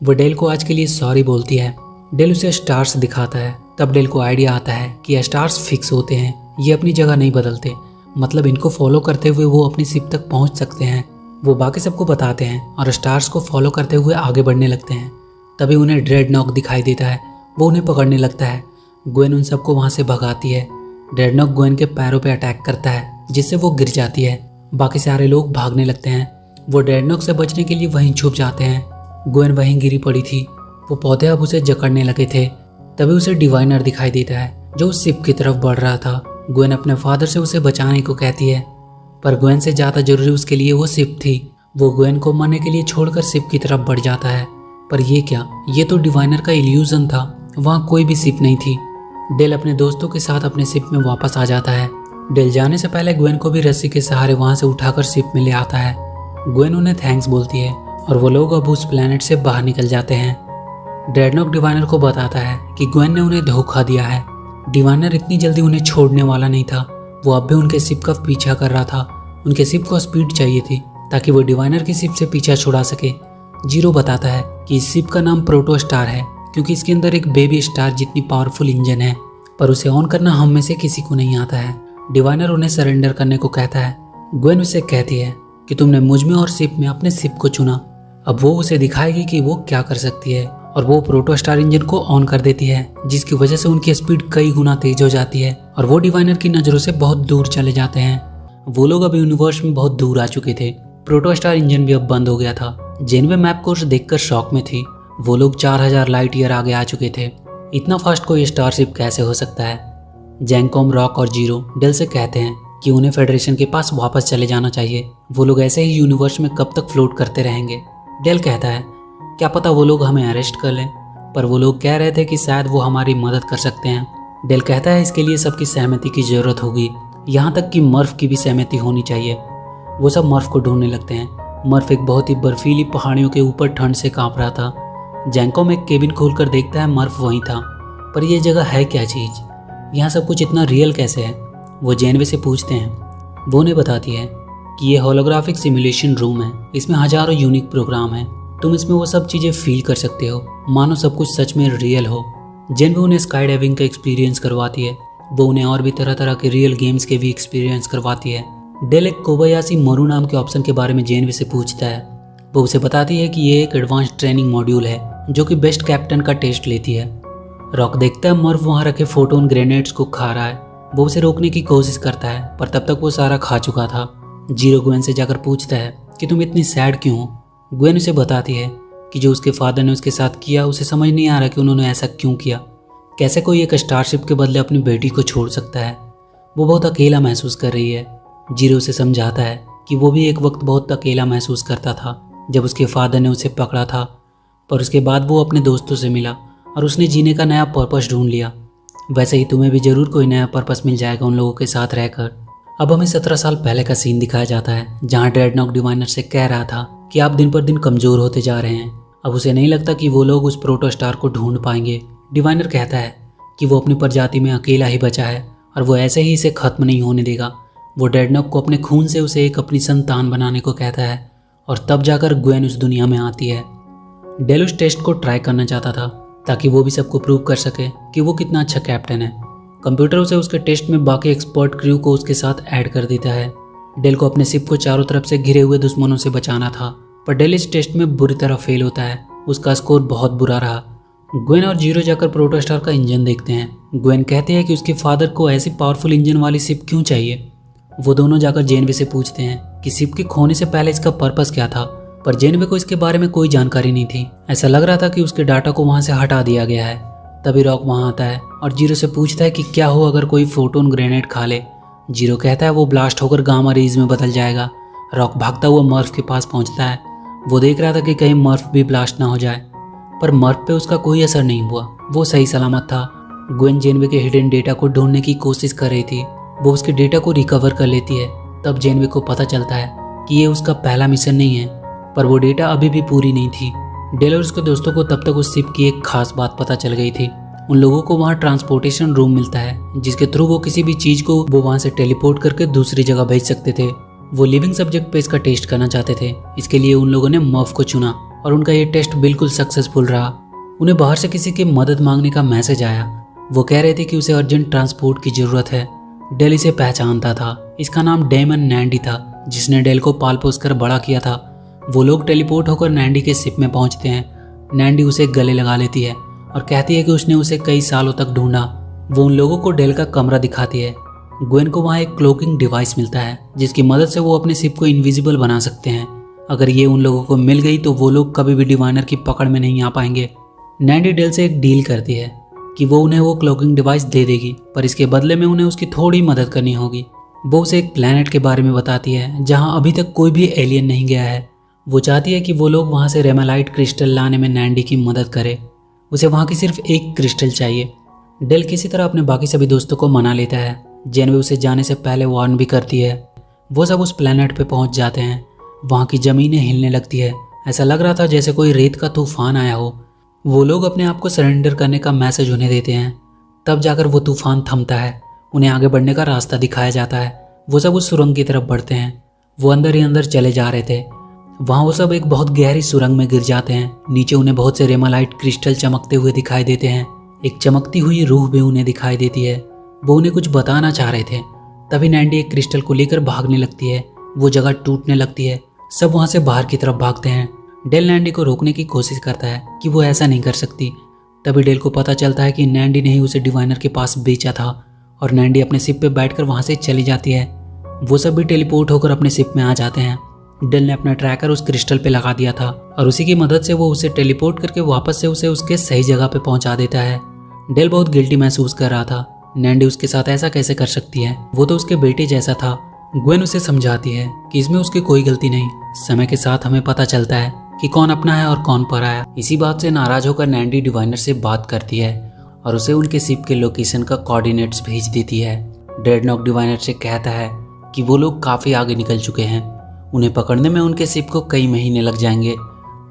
वो डेल को आज के लिए सॉरी बोलती है। डेल उसे स्टार्स दिखाता है। तब डेल को आइडिया आता है कि स्टार्स फिक्स होते हैं, ये अपनी जगह नहीं बदलते, मतलब इनको फॉलो करते हुए वो अपनी शिप तक पहुंच सकते हैं। वो बाकी सबको बताते हैं और स्टार्स को फॉलो करते हुए आगे बढ़ने लगते हैं। तभी उन्हें ड्रेडनॉक दिखाई देता है। वो उन्हें पकड़ने लगता है। ग्वेन उन सबको वहाँ से भगाती है। ड्रेडनॉक ग्वेन के पैरों पे अटैक करता है, जिससे वो गिर जाती है। बाकी सारे लोग भागने लगते हैं। वो ड्रेडनॉक से बचने के लिए वहीं छुप जाते हैं। ग्वेन वहीं गिरी पड़ी थी। वो पौधे अब उसे जकड़ने लगे थे। तभी उसे डिवाइनर दिखाई देता है, जो उस शिप की तरफ बढ़ रहा था। ग्वेन अपने फादर से उसे बचाने को कहती है, पर ग्वेन से ज़्यादा जरूरी उसके लिए वो शिप थी। वो ग्वेन को मरने के लिए छोड़कर शिप की तरफ बढ़ जाता है। पर ये क्या, ये तो डिवाइनर का इल्यूजन था। वहाँ कोई भी शिप नहीं थी। डेल अपने दोस्तों के साथ अपने शिप में वापस आ जाता है। डेल जाने से पहले ग्वेन को भी रस्सी के सहारे वहाँ से उठाकर शिप में ले आता है। ग्वेन उन्हें थैंक्स बोलती है और वो लोग अब उस प्लेनेट से बाहर निकल जाते हैं। ड्रेडनॉक डिवाइनर को बताता है कि ग्वेन ने उन्हें धोखा दिया है। डिवाइनर इतनी जल्दी उन्हें छोड़ने वाला नहीं था। वो अब भी उनके शिप का पीछा कर रहा था। उनके शिप को स्पीड चाहिए थी ताकि वो डिवाइनर की शिप से पीछा छुड़ा सके। जीरो बताता है कि इस शिप का नाम प्रोटो स्टार है, क्योंकि इसके अंदर एक बेबी स्टार जितनी पावरफुल इंजन है, पर उसे ऑन करना हम में से किसी को नहीं आता है। डिवाइनर उन्हें सरेंडर करने को कहता है। ग्वेन उसे कहती है कि तुमने मुझ में और शिप में अपने शिप को चुना। अब वो उसे दिखाएगी कि वो क्या कर सकती है, और वो प्रोटो स्टार इंजन को ऑन कर देती है, जिसकी वजह से उनकी स्पीड कई गुना तेज हो जाती है और वो डिवाइनर की नज़रों से बहुत दूर चले जाते हैं। वो लोग अब यूनिवर्स में बहुत दूर आ चुके थे। प्रोटो स्टार इंजन भी अब बंद हो गया था। जेनवे मैप कोर्स देखकर शॉक में थी। वो लोग 4000 लाइट ईयर आगे आ चुके थे। इतना फास्ट कोई स्टारशिप कैसे हो सकता है। जैंकॉम, रॉक और जीरो डेल से कहते हैं कि उन्हें फेडरेशन के पास वापस चले जाना चाहिए। वो लोग ऐसे ही यूनिवर्स में कब तक फ्लोट करते रहेंगे। डेल कहता है क्या पता वो लोग हमें अरेस्ट कर लें, पर वो लोग कह रहे थे कि शायद वो हमारी मदद कर सकते हैं। डेल कहता है इसके लिए सबकी सहमति की ज़रूरत होगी, यहाँ तक कि मर्फ की भी सहमति होनी चाहिए। वो सब मर्फ को ढूंढने लगते हैं। मर्फ एक बहुत ही बर्फीली पहाड़ियों के ऊपर ठंड से कांप रहा था। जैंकॉम एक केबिन खोलकर देखता है, मर्फ वहीं था। पर यह जगह है क्या चीज़, यहाँ सब कुछ इतना रियल कैसे है। वो जेनवे से पूछते हैं। वो उन्हें बताती है कि ये होलोग्राफिक सिमुलेशन रूम है, इसमें हजारों यूनिक प्रोग्राम हैं। तुम इसमें वो सब चीज़ें फील कर सकते हो, मानो सब कुछ सच में रियल हो। जेनवे उन्हें स्काई डाइविंग का एक्सपीरियंस करवाती है। वो उन्हें और भी तरह तरह के रियल गेम्स के भी एक्सपीरियंस करवाती है। डेल एक कोबायाशी मोरू नाम के ऑप्शन के बारे में जेनवे से पूछता है। वो उसे बताती है कि ये एक एडवांस ट्रेनिंग मॉड्यूल है जो कि बेस्ट कैप्टन का टेस्ट लेती है। रॉक देखता है मर्फ वहाँ रखे फोटोन ग्रेनेड्स को खा रहा है। वो उसे रोकने की कोशिश करता है, पर तब तक वो सारा खा चुका था। जीरो ग्वेन से जाकर पूछता है कि तुम इतनी सैड क्यों हो। ग्वेन उसे बताती है कि जो उसके फादर ने उसके साथ किया उसे समझ नहीं आ रहा कि उन्होंने ऐसा क्यों किया। कैसे कोई एक स्टारशिप के बदले अपनी बेटी को छोड़ सकता है। वो बहुत अकेला महसूस कर रही है। जीरो उसे समझाता है कि वो भी एक वक्त बहुत अकेला महसूस करता था जब उसके फादर ने उसे पकड़ा था, पर उसके बाद वो अपने दोस्तों से मिला और उसने जीने का नया पर्पस ढूंढ लिया। वैसे ही तुम्हें भी जरूर कोई नया पर्पस मिल जाएगा उन लोगों के साथ रहकर। अब हमें 17 साल पहले का सीन दिखाया जाता है, जहाँ ड्रेडनॉक डिवाइनर से कह रहा था कि आप दिन पर दिन कमज़ोर होते जा रहे हैं। अब उसे नहीं लगता कि वो लोग उस प्रोटो स्टार को ढूंढ पाएंगे। डिवाइनर कहता है कि वो अपनी प्रजाति में अकेला ही बचा है और वो ऐसे ही इसे खत्म नहीं होने देगा। वो ड्रेडनॉक को अपने खून से उसे एक अपनी संतान बनाने को कहता है और तब जाकर ग्वेन उस दुनिया में आती है। डेल उस टेस्ट को ट्राई करना चाहता था ताकि वो भी सबको प्रूव कर सके कि वो कितना अच्छा कैप्टन है। कंप्यूटर उसे उसके टेस्ट में बाकी एक्सपर्ट क्रू को उसके साथ ऐड कर देता है। डेल को अपने शिप को चारों तरफ से घिरे हुए दुश्मनों से बचाना था, पर डेल इस टेस्ट में बुरी तरह फेल होता है। उसका स्कोर बहुत बुरा रहा। ग्वेन और जीरो जाकर प्रोटोस्टार का इंजन देखते हैं। ग्वेन कहते हैं कि उसके फादर को ऐसी पावरफुल इंजन वाली शिप क्यों चाहिए। वो दोनों जाकर जेनवे से पूछते हैं कि शिप के खोने से पहले इसका पर्पस क्या था, पर जेनवे को इसके बारे में कोई जानकारी नहीं थी। ऐसा लग रहा था कि उसके डाटा को वहां से हटा दिया गया है। तभी रॉक वहां आता है और जीरो से पूछता है कि क्या हो अगर कोई फोटोन ग्रेनेड खा ले। जीरो कहता है वो ब्लास्ट होकर गामा रेज में बदल जाएगा। रॉक भागता हुआ मर्फ के पास पहुंचता है। वो देख रहा था कि कहीं मर्फ भी ब्लास्ट ना हो जाए, पर मर्फ पे उसका कोई असर नहीं हुआ, वो सही सलामत था। ग्वेन जेनवे के हिडन डेटा को ढूंढने की कोशिश कर रही थी। वो उसके डेटा को रिकवर कर लेती है। तब जेनवे को पता चलता है कि ये उसका पहला मिशन नहीं है, पर वो डेटा अभी भी पूरी नहीं थी। डेल और उसके दोस्तों को तब तक उस शिप की एक खास बात पता चल गई थी। उन लोगों को वहाँ ट्रांसपोर्टेशन रूम मिलता है जिसके थ्रू वो किसी भी चीज को वो वहाँ से टेलीपोर्ट करके दूसरी जगह भेज सकते थे। वो लिविंग सब्जेक्ट पे इसका टेस्ट करना चाहते थे। इसके लिए उन लोगों ने मर्फ को चुना और उनका ये टेस्ट बिल्कुल सक्सेसफुल रहा। उन्हें बाहर से किसी की मदद मांगने का मैसेज आया। वो कह रहे थे कि उसे अर्जेंट ट्रांसपोर्ट की जरूरत है। डेल इसे पहचानता था। इसका नाम डेमन नैंडी था, जिसने डेल को पाल पोस कर बड़ा किया था। वो लोग टेलीपोर्ट होकर नैंडी के शिप में पहुंचते हैं। नैंडी उसे गले लगा लेती है और कहती है कि उसने उसे कई सालों तक ढूंढा। वो उन लोगों को डेल का कमरा दिखाती है। ग्वेन को वहाँ एक क्लोकिंग डिवाइस मिलता है जिसकी मदद से वो अपने शिप को इनविजिबल बना सकते हैं। अगर ये उन लोगों को मिल गई तो वो लोग कभी भी डिवाइनर की पकड़ में नहीं आ पाएंगे। नैंडी डेल से एक डील करती है कि वो उन्हें वो क्लोकिंग डिवाइस दे देगी, पर इसके बदले में उन्हें उसकी थोड़ी मदद करनी होगी। वो उसे एक प्लैनेट के बारे में बताती है जहाँ अभी तक कोई भी एलियन नहीं गया है। वो चाहती है कि वो लोग वहाँ से रेमालाइट क्रिस्टल लाने में नैंडी की मदद करे। उसे वहाँ की सिर्फ एक क्रिस्टल चाहिए। डेल किसी तरह अपने बाकी सभी दोस्तों को मना लेता है। जेनवे उसे जाने से पहले वार्न भी करती है। वो सब उस प्लैनेट पे पहुंच जाते हैं। वहाँ की ज़मीनें हिलने लगती है। ऐसा लग रहा था जैसे कोई रेत का तूफान आया हो। वो लोग अपने आप को सरेंडर करने का मैसेज उन्हें देते हैं। तब जाकर वो तूफान थमता है। उन्हें आगे बढ़ने का रास्ता दिखाया जाता है। वो सब उस सुरंग की तरफ बढ़ते हैं। वो अंदर ही अंदर चले जा रहे थे। वहाँ वो सब एक बहुत गहरी सुरंग में गिर जाते हैं। नीचे उन्हें बहुत से रेमालाइट क्रिस्टल चमकते हुए दिखाई देते हैं। एक चमकती हुई रूह भी उन्हें दिखाई देती है। वो उन्हें कुछ बताना चाह रहे थे। तभी नैंडी एक क्रिस्टल को लेकर भागने लगती है। वो जगह टूटने लगती है। सब वहाँ से बाहर की तरफ भागते हैं। डेल नैंडी को रोकने की कोशिश करता है कि वो ऐसा नहीं कर सकती। तभी डेल को पता चलता है कि नैंडी ने ही उसे डिवाइनर के पास बेचा था और नैंडी अपने शिप पे बैठकर वहाँ से चली जाती है। वो सब भी टेलीपोर्ट होकर अपने शिप में आ जाते हैं। डेल ने अपना ट्रैकर उस क्रिस्टल पे लगा दिया था और उसी की मदद से वो उसे टेलीपोर्ट करके वापस से उसे उसके सही जगह पे पहुंचा देता है। डेल बहुत गिल्टी महसूस कर रहा था। नैंडी उसके साथ ऐसा कैसे कर सकती है, वो तो उसके बेटे जैसा था। ग्वेन उसे समझाती है कि इसमें उसकी कोई गलती नहीं। समय के साथ हमें पता चलता है कि कौन अपना है और कौन पराया। इसी बात से नाराज होकर नैंडी डिवाइनर से बात करती है और उसे उनके शिप के लोकेशन का कोऑर्डिनेट्स भेज देती है। ड्रेडनॉक डिवाइनर से कहता है कि वो लोग काफी आगे निकल चुके हैं। उन्हें पकड़ने में उनके शिप को कई महीने लग जाएंगे।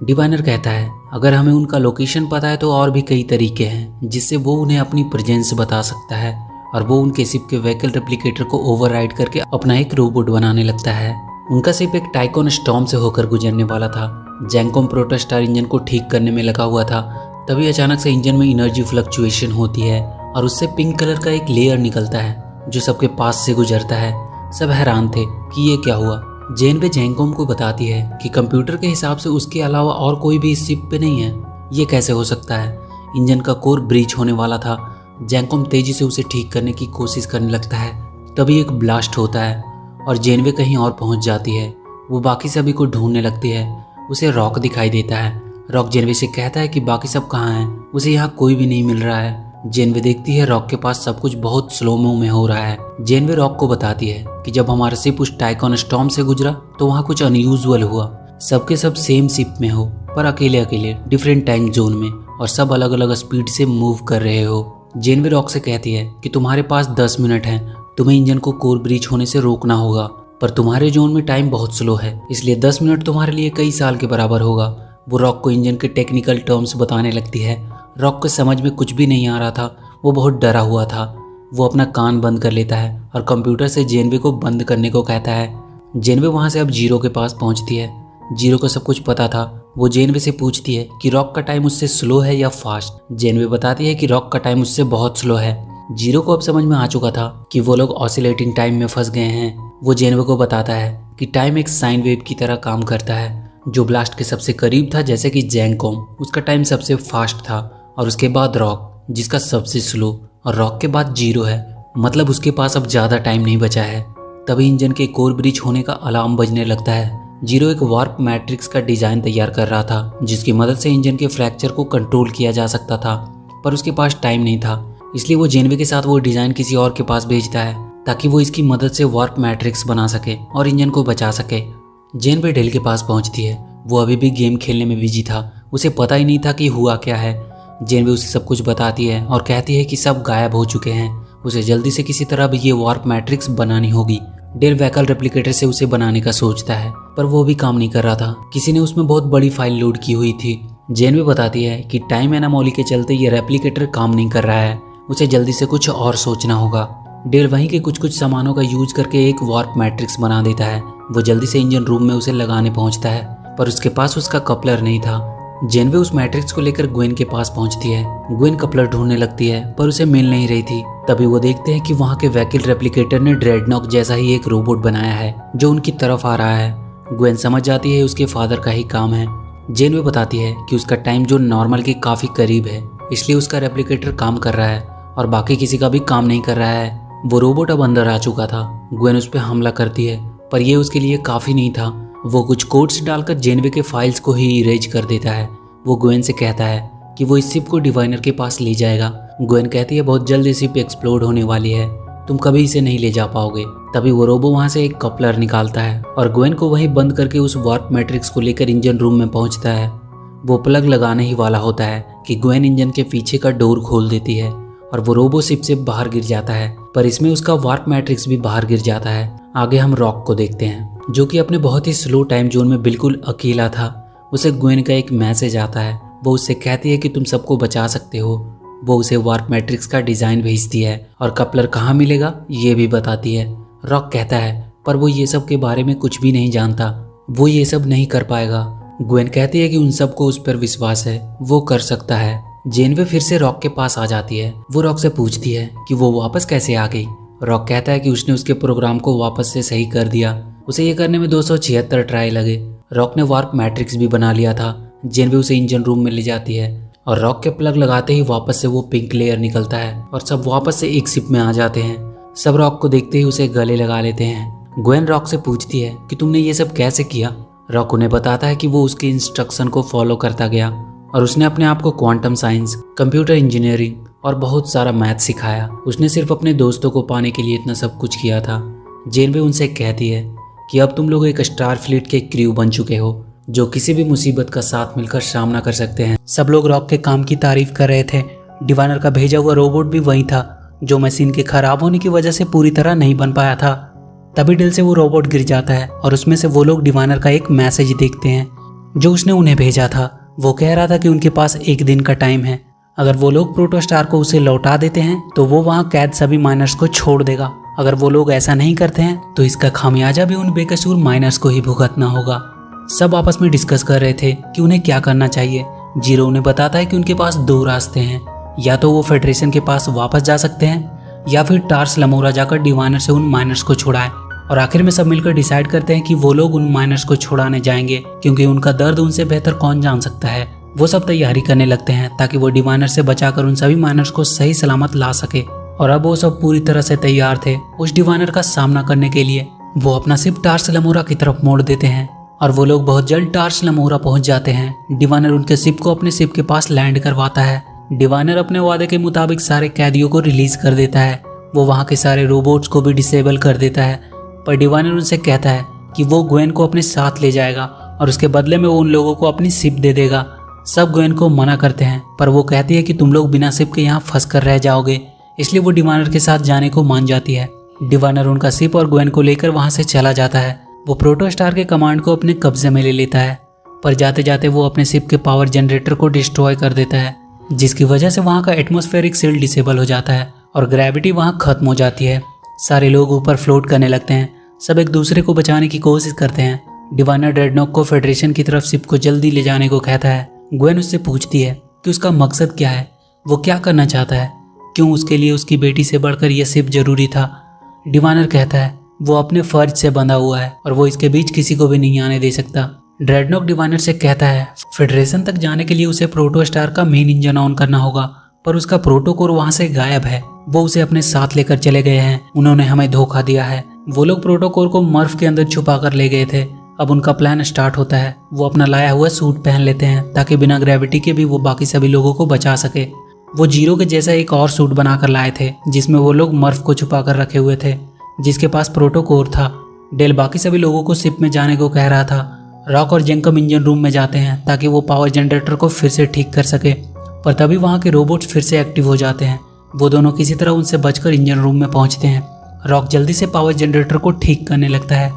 डिवाइनर कहता है अगर हमें उनका लोकेशन पता है तो और भी कई तरीके हैं जिससे वो उन्हें अपनी प्रेजेंस बता सकता है और वो उनके शिप के व्हीकल रेप्लिकेटर को ओवरराइड करके अपना एक रोबोट बनाने लगता है। उनका शिप एक टाइकोन स्टॉर्म से होकर गुजरने वाला था। जैंकोम प्रोटोस्टार इंजन को ठीक करने में लगा हुआ था। तभी अचानक से इंजन में एनर्जी फ्लक्चुएशन होती है और उससे पिंक कलर का एक लेयर निकलता है जो सबके पास से गुजरता है। सब हैरान थे कि ये क्या हुआ। जेनवे जैंकोम को बताती है कि कंप्यूटर के हिसाब से उसके अलावा और कोई भी इस शिप पे नहीं है। ये कैसे हो सकता है। इंजन का कोर ब्रीच होने वाला था। जैंकोम तेजी से उसे ठीक करने की कोशिश करने लगता है। तभी एक ब्लास्ट होता है और जेनवे कहीं और पहुंच जाती है। वो बाकी सभी को ढूंढने लगती है। उसे रॉक दिखाई देता है। रॉक जेनवे से कहता है कि बाकी सब कहाँ हैं। उसे यहाँ कोई भी नहीं मिल रहा है। जेनवे देखती है रॉक के पास सब कुछ बहुत स्लोमो में हो रहा है। जेनवे रॉक को बताती है कि जब हमारा शिप उस टाइकोन स्टॉर्म से गुजरा तो वहाँ कुछ अनयूजुअल हुआ। सबके सब सेम शिप में हो पर अकेले अकेले डिफरेंट टाइम जोन में और सब अलग अलग स्पीड से मूव कर रहे हो। जेनवे रॉक से कहती है कि तुम्हारे पास 10 मिनट हैं। तुम्हें इंजन को कोर ब्रीच होने से रोकना होगा, पर तुम्हारे जोन में टाइम बहुत स्लो है, इसलिए 10 मिनट तुम्हारे लिए कई साल के बराबर होगा। वो रॉक को इंजन के टेक्निकल टर्म्स बताने लगती है। रॉक को समझ में कुछ भी नहीं आ रहा था। वो बहुत डरा हुआ था। वो अपना कान बंद कर लेता है और कंप्यूटर से जेनवे को बंद करने को कहता है। जेनवे वहाँ से अब जीरो के पास पहुँचती है। जीरो को सब कुछ पता था। वो जेनवे से पूछती है कि रॉक का टाइम उससे स्लो है या फास्ट। जेनवे बताती है कि रॉक का टाइम उससे बहुत स्लो है। जीरो को अब समझ में आ चुका था कि वो लोग ऑसिलेटिंग टाइम में फंस गए हैं। वो जेनवे को बताता है कि टाइम एक साइन वेव की तरह काम करता है। जो ब्लास्ट के सबसे करीब था जैसे कि जैंकोम, उसका टाइम सबसे फास्ट था और उसके बाद रॉक जिसका सबसे स्लो, और रॉक के बाद जीरो है। मतलब उसके पास अब ज़्यादा टाइम नहीं बचा है। तभी इंजन के कोर ब्रीच होने का अलार्म बजने लगता है। जीरो एक वार्प मैट्रिक्स का डिजाइन तैयार कर रहा था जिसकी मदद से इंजन के फ्रैक्चर को कंट्रोल किया जा सकता था, पर उसके पास टाइम नहीं था। इसलिए वो जेनवे के साथ वो डिजाइन किसी और के पास भेजता है ताकि वो इसकी मदद से वार्प मैट्रिक्स बना सके और इंजन को बचा सके। जेनवे डेल के पास पहुंचती है। वो अभी भी गेम खेलने में बिजी था, उसे पता ही नहीं था कि हुआ क्या है। जेनवे उसे सब कुछ बताती है और कहती है कि सब गायब हो चुके हैं, उसे जल्दी से किसी तरह भी ये वार्प मैट्रिक्स बनानी होगी। डेल वैकल रेप्लिकेटर से उसे बनाने का सोचता है, पर वो भी काम नहीं कर रहा था। किसी ने उसमें बहुत बड़ी फाइल लोड की हुई थी। जेनवे बताती है कि टाइम एनामोली के चलते ये रेप्लिकेटर काम नहीं कर रहा है, उसे जल्दी से कुछ और सोचना होगा। डेल वहीं के कुछ सामानों का यूज करके एक वार्प मैट्रिक्स बना देता है। वो जल्दी से इंजन रूम में उसे लगाने पहुंचता है, पर उसके पास उसका कपलर नहीं था। जेनवे उस मैट्रिक्स को लेकर ग्वेन के पास पहुंचती है। ग्वेन कपलर ढूंढने लगती है, पर उसे मिल नहीं रही थी। तभी वो देखते हैं कि वहाँ के वैकिल रेप्लिकेटर ने ड्रेडनॉक जैसा ही एक रोबोट बनाया है जो उनकी तरफ आ रहा है। ग्वेन समझ जाती है उसके फादर का ही काम है। जेनवे बताती है कि उसका टाइम जो नॉर्मल के काफी करीब है, इसलिए उसका रेप्लिकेटर काम कर रहा है और बाकी किसी का भी काम नहीं कर रहा है। वो रोबोट अब अंदर आ चुका था। ग्वेन उस पर हमला करती है, पर यह उसके लिए काफी नहीं था। वो कुछ कोड्स डालकर जेनवे के फाइल्स को ही इरेज कर देता है। वो ग्वेन से कहता है कि वो इस शिप को डिवाइनर के पास ले जाएगा। ग्वेन कहती है बहुत जल्द शिप एक्सप्लोड होने वाली है, तुम कभी इसे नहीं ले जा पाओगे। तभी वो रोबो वहां से एक कपलर निकालता है और ग्वेन को वहीं बंद करके उस वार्प मैट्रिक्स को लेकर इंजन रूम में पहुंचता है। वो प्लग लगाने ही वाला होता है कि ग्वेन इंजन के पीछे का डोर खोल देती है और वो रोबो शिप से बाहर गिर जाता है, पर इसमें उसका वार्प मैट्रिक्स भी बाहर गिर जाता है। आगे हम रॉक को देखते हैं जो कि अपने बहुत ही स्लो टाइम जोन में बिल्कुल अकेला था। उसे ग्वेन का एक मैसेज आता है। वो उससे कहती है कि तुम सबको बचा सकते हो। वो उसे वार्प मैट्रिक्स का डिजाइन भेजती है और कपलर कहाँ मिलेगा ये भी बताती है। रॉक कहता है पर वो ये सब के बारे में कुछ भी नहीं जानता, वो ये सब नहीं कर पाएगा। ग्वेन कहती है कि उन सबको उस पर विश्वास है, वो कर सकता है। जेनवे फिर से रॉक के पास आ जाती है। वो रॉक से पूछती है कि वो वापस कैसे आ गई। रॉक कहता है कि उसने उसके प्रोग्राम को वापस से सही कर दिया। उसे ये करने में 276 ट्राई लगे। रॉक ने वार्प मैट्रिक्स भी बना लिया था। जेनवे उसे इंजन रूम में ले जाती है और रॉक के प्लग लगाते ही वापस से वो पिंक लेयर निकलता है और सब वापस से एक शिप में आ जाते हैं। सब रॉक को देखते ही उसे गले लगा लेते हैं। ग्वेन रॉक से पूछती है कि तुमने ये सब कैसे किया। रॉक उन्हें बताता है कि वो उसके इंस्ट्रक्शन को फॉलो करता गया और उसने अपने आप को क्वांटम साइंस, कंप्यूटर इंजीनियरिंग और बहुत सारा मैथ सिखाया। उसने सिर्फ अपने दोस्तों को पाने के लिए इतना सब कुछ किया था। जेनवे उनसे कहती है कि अब तुम लोग एक स्टार फ्लीट के क्रू बन चुके हो जो किसी भी मुसीबत का साथ मिलकर सामना कर सकते हैं। सब लोग रॉक के काम की तारीफ कर रहे थे। डिवाइनर का भेजा हुआ रोबोट भी वही था जो मशीन के खराब होने की वजह से पूरी तरह नहीं बन पाया था। तभी दिल से वो रोबोट गिर जाता है और उसमें से वो लोग डिवाइनर का एक मैसेज देखते हैं जो उसने उन्हें भेजा था। वो कह रहा था कि उनके पास एक दिन का टाइम है। अगर वो लोग प्रोटोस्टार को उसे लौटा देते हैं तो वो वहाँ कैद सभी माइनर्स को छोड़ देगा। अगर वो लोग ऐसा नहीं करते हैं तो इसका खामियाजा भी उन बेकसूर माइनर्स को ही भुगतना होगा। सब आपस में डिस्कस कर रहे थे कि उन्हें क्या करना चाहिए। जीरो उन्हें बताता है कि उनके पास दो रास्ते हैं, या तो वो फेडरेशन के पास वापस जा सकते हैं या फिर टार्स लमोरा जाकर डिवाइनर से उन माइनर्स को छुड़ाएं। और आखिर में सब मिलकर डिसाइड करते हैं कि वो लोग उन माइनर्स को छुड़ाने जाएंगे क्योंकि उनका दर्द उनसे बेहतर कौन जान सकता है। वो सब तैयारी करने लगते हैं ताकि वो डिवाइनर से बचाकर उन सभी माइनर्स को सही सलामत ला सके। और अब वो सब पूरी तरह से तैयार थे उस डिवाइनर का सामना करने के लिए। वो अपना शिप टार्स लमोरा की तरफ मोड़ देते हैं और वो लोग बहुत जल्द टार्स लमोरा पहुंच जाते हैं। डिवाइनर उनके शिप को अपने शिप के पास लैंड करवाता है। डिवाइनर अपने वादे के मुताबिक सारे कैदियों को रिलीज कर देता है। वो वहाँ के सारे रोबोट्स को भी डिसेबल कर देता है, पर डिवाइनर उनसे कहता है कि वो ग्वेन को अपने साथ ले जाएगा और उसके बदले में वो उन लोगों को अपनी शिप दे देगा। सब ग्वेन को मना करते हैं, पर वो कहती है कि तुम लोग बिना शिप के यहाँ फंस कर रह जाओगे, इसलिए वो डिवाइनर के साथ जाने को मान जाती है। डिवाइनर उनका शिप और ग्वेन को लेकर वहाँ से चला जाता है। वो प्रोटोस्टार के कमांड को अपने कब्जे में ले लेता है, पर जाते जाते वो अपने शिप के पावर जनरेटर को डिस्ट्रॉय कर देता है, जिसकी वजह से वहाँ का एटमॉस्फेरिक शील्ड डिसेबल हो जाता है और ग्रेविटी वहाँ खत्म हो जाती है। सारे लोग ऊपर फ्लोट करने लगते हैं। सब एक दूसरे को बचाने की कोशिश करते हैं। डिवाइनर ड्रेडनॉक को फेडरेशन की तरफ शिप को जल्दी ले जाने को कहता है। ग्वेन उससे पूछती है कि उसका मकसद क्या है, वो क्या करना चाहता है, क्यों उसके लिए उसकी बेटी से बढ़कर यह शिप जरूरी था। डिवाइनर कहता है वो अपने फर्ज से बंधा हुआ है और वो इसके बीच किसी को भी नहीं आने दे सकता। ड्रेडनॉक डिवाइनर से कहता है फेडरेशन तक जाने के लिए उसे प्रोटोस्टार का मेन इंजन ऑन करना होगा, पर उसका प्रोटोकोर वहाँ से गायब है। वो उसे अपने साथ लेकर चले गए हैं, उन्होंने हमें धोखा दिया है। वो लोग प्रोटोकोर को मर्फ के अंदर छुपा कर ले गए थे। अब उनका प्लान स्टार्ट होता है। वो अपना लाया हुआ सूट पहन लेते हैं ताकि बिना ग्रेविटी के भी वो बाकी सभी लोगों को बचा सके। वो जीरो के जैसा एक और सूट बनाकर लाए थे जिसमें वो लोग मर्फ को छुपा कर रखे हुए थे, जिसके पास प्रोटोकोर था। डेल बाकी सभी लोगों को शिप में जाने को कह रहा था। रॉक और जेंकम इंजन रूम में जाते हैं ताकि वो पावर जनरेटर को फिर से ठीक कर सके, पर तभी वहाँ के रोबोट्स फिर से एक्टिव हो जाते हैं। वो दोनों किसी तरह उनसे बचकर इंजन रूम में पहुँचते हैं। रॉक जल्दी से पावर जनरेटर को ठीक करने लगता है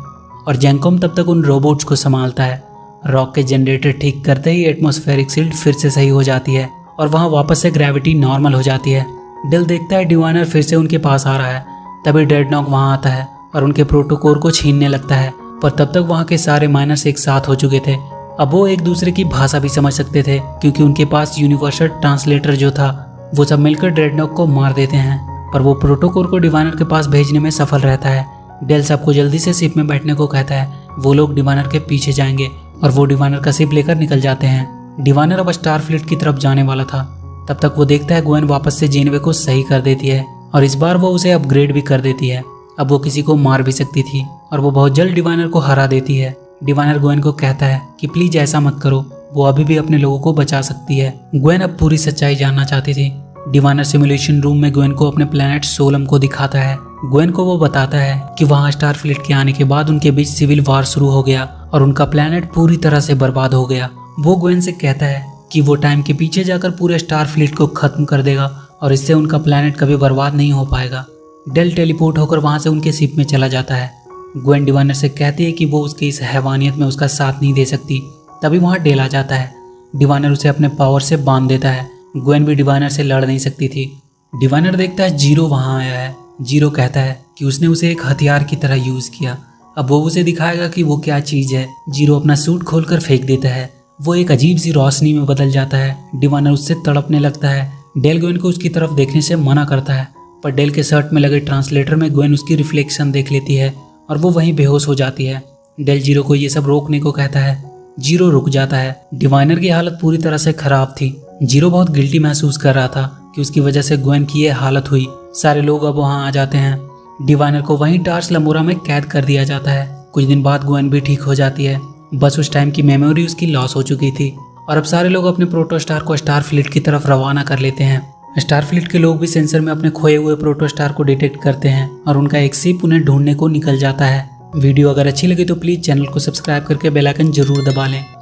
और जेंकम तब तक उन रोबोट्स को संभालता है। रॉक के जनरेटर ठीक करते ही एटमॉस्फेरिक शील्ड फिर से सही हो जाती है और वहाँ वापस से ग्रेविटी नॉर्मल हो जाती है। डेल देखता है डिवाइनर फिर से उनके पास आ रहा है। तभी ड्रेडनॉक वहाँ आता है और उनके प्रोटोकोर को छीनने लगता है, पर तब तक वहाँ के सारे माइनर्स एक साथ हो चुके थे। अब वो एक दूसरे की भाषा भी समझ सकते थे क्योंकि उनके पास यूनिवर्सल ट्रांसलेटर जो था। वो सब मिलकर ड्रेडनॉक को मार देते हैं, पर वो प्रोटोकोर को डिवाइनर के पास भेजने में सफल रहता है। डेल सबको जल्दी से शिप में बैठने को कहता है। वो लोग डिवाइनर के पीछे जाएंगे और वो डिवाइनर का शिप लेकर निकल जाते हैं। डिवाइनर अब स्टारफ्लीट की तरफ जाने वाला था। तब तक वो देखता है ग्वेन वापस से जेनवे को सही कर देती है और इस बार वो उसे अपग्रेड भी कर देती है। अब वो किसी को मार भी सकती थी और वो बहुत जल्द डिवाइनर को हरा देती है। डिवाइनर ग्वेन को कहता है कि प्लीज ऐसा मत करो, वो अभी भी अपने लोगों को बचा सकती है। ग्वेन अब पूरी सच्चाई जानना चाहती थी। डिवाइनर सिमुलेशन रूम में ग्वेन को अपने प्लेनेट सोलम को दिखाता है। ग्वेन को वो बताता है कि वहाँ स्टारफ्लीट के आने के बाद उनके बीच सिविल वार शुरू हो गया और उनका प्लेनेट पूरी तरह से बर्बाद हो गया। वो ग्वेन से कहता है कि वो टाइम के पीछे जाकर पूरे स्टारफ्लीट को खत्म कर देगा और इससे उनका प्लेनेट कभी बर्बाद नहीं हो पाएगा। डेल टेलीपोर्ट होकर वहाँ से उनके शिप में चला जाता है। ग्वेन डिवाइनर से कहती है कि वो उसकी इस हैवानियत में उसका साथ नहीं दे सकती। तभी वहाँ डेल आ जाता है। डिवाइनर उसे अपने पावर से बांध देता है। ग्वेन भी डिवाइनर से लड़ नहीं सकती थी। डिवाइनर देखता है जीरो वहाँ आया है। जीरो कहता है कि उसने उसे एक हथियार की तरह यूज किया। अब वो उसे दिखाएगा कि वो क्या चीज है। जीरो अपना सूट खोलकर फेंक देता है। वो एक अजीब सी रोशनी में बदल जाता है। डिवाइनर उससे तड़पने लगता है। डेल ग्वेन को उसकी तरफ देखने से मना करता है, पर डेल के शर्ट में लगे ट्रांसलेटर में ग्वेन उसकी रिफ्लेक्शन देख लेती है और वो वहीं बेहोश हो जाती है। डेल जीरो को ये सब रोकने को कहता है। जीरो रुक जाता है। डिवाइनर की हालत पूरी तरह से खराब थी। जीरो बहुत गिल्टी महसूस कर रहा था कि उसकी वजह से ग्वेन की ये हालत हुई। सारे लोग अब वहाँ आ जाते हैं। डिवाइनर को वहीं टार्स लमोरा में कैद कर दिया जाता है। कुछ दिन बाद ग्वेन भी ठीक हो जाती है। बस उस टाइम की मेमोरी उसकी लॉस हो चुकी थी और अब सारे लोग अपने प्रोटोस्टार को स्टारफ्लीट की तरफ रवाना कर लेते हैं। स्टारफ्लीट के लोग भी सेंसर में अपने खोए हुए प्रोटोस्टार को डिटेक्ट करते हैं और उनका एक शिप उन्हें ढूंढने को निकल जाता है। वीडियो अगर अच्छी लगी तो प्लीज़ चैनल को सब्सक्राइब करके बेल आइकन जरूर दबा लें।